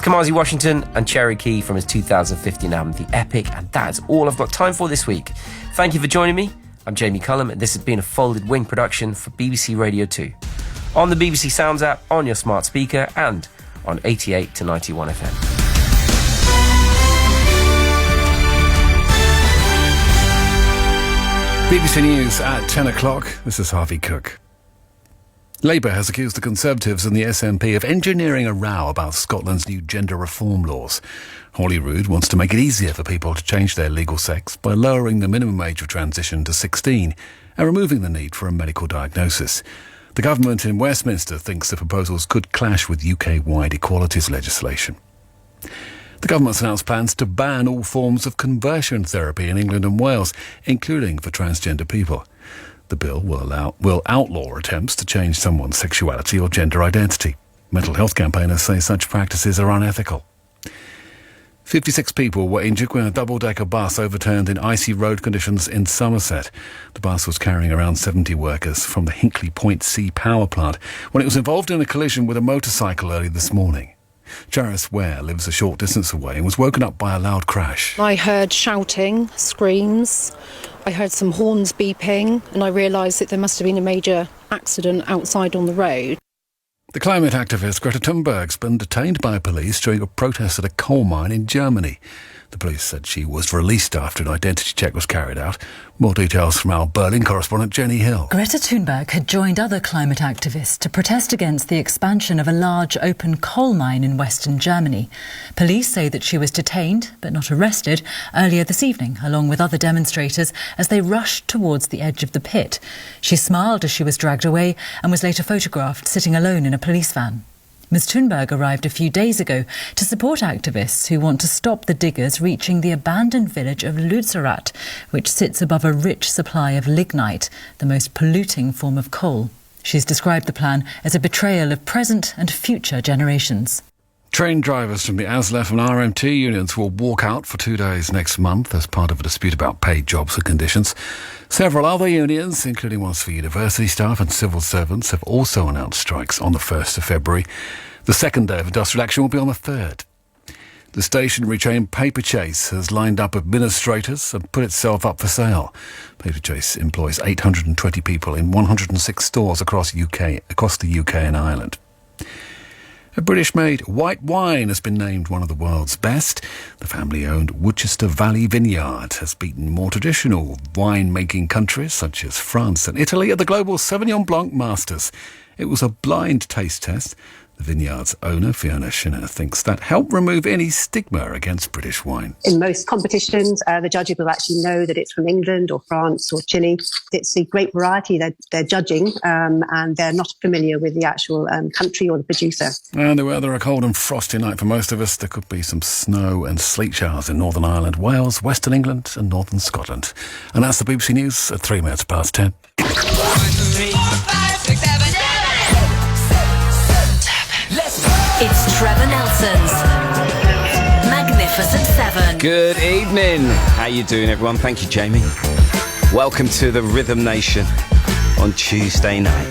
Kamasi Washington and Cherokee from his 2015 album, The Epic, and that's all I've got time for this week. Thank you for joining me. I'm Jamie Cullum, and this has been a Folded Wing production for BBC Radio 2. On the BBC Sounds app, on your smart speaker, and on 88 to 91 FM. BBC News at 10 o'clock. This is Harvey Cook. Labour has accused the Conservatives and the SNP of engineering a row about Scotland's new gender reform laws. Holyrood wants to make it easier for people to change their legal sex by lowering the minimum age of transition to 16 and removing the need for a medical diagnosis. The government in Westminster thinks the proposals could clash with UK-wide equalities legislation. The government's announced plans to ban all forms of conversion therapy in England and Wales, including for transgender people. The bill will outlaw attempts to change someone's sexuality or gender identity. Mental health campaigners say such practices are unethical. 56 people were injured when a double-decker bus overturned in icy road conditions in Somerset. The bus was carrying around 70 workers from the Hinkley Point C power plant when it was involved in a collision with a motorcycle early this morning. Jaris Ware lives a short distance away and was woken up by a loud crash. I heard shouting, screams, I heard some horns beeping, and I realised that there must have been a major accident outside on the road. The climate activist Greta Thunberg's been detained by police during a protest at a coal mine in Germany. The police said she was released after an identity check was carried out. More details from our Berlin correspondent Jenny Hill. Greta Thunberg had joined other climate activists to protest against the expansion of a large open coal mine in western Germany. Police say that she was detained, but not arrested, earlier this evening, along with other demonstrators, as they rushed towards the edge of the pit. She smiled as she was dragged away and was later photographed sitting alone in a police van. Ms Thunberg arrived a few days ago to support activists who want to stop the diggers reaching the abandoned village of Lützerath, which sits above a rich supply of lignite, the most polluting form of coal. She's described the plan as a betrayal of present and future generations. Train drivers from the ASLEF and RMT unions will walk out for 2 days next month as part of a dispute about paid jobs and conditions. Several other unions, including ones for university staff and civil servants, have also announced strikes on the 1st of February. The second day of industrial action will be on the 3rd. The stationery chain Paperchase has lined up administrators and put itself up for sale. Paperchase employs 820 people in 106 stores across the UK and Ireland. A British-made white wine has been named one of the world's best. The family-owned Worcester Valley Vineyard has beaten more traditional wine-making countries such as France and Italy at the Global Sauvignon Blanc Masters. It was a blind taste test. The vineyard's owner, Fiona Shinner, thinks that helped remove any stigma against British wine. In most competitions, the judges will actually know that it's from England or France or Chile. It's a great variety that they're judging, and they're not familiar with the actual country or the producer. And the weather, a cold and frosty night for most of us. There could be some snow and sleet showers in Northern Ireland, Wales, Western England and Northern Scotland. And that's the BBC News at 3 minutes past 10. 1, 2, 3, 4, 5, 6, 7, 8. It's Trevor Nelson's Magnificent Seven. Good evening. How you doing, everyone? Thank you, Jamie. Welcome to the Rhythm Nation on Tuesday night.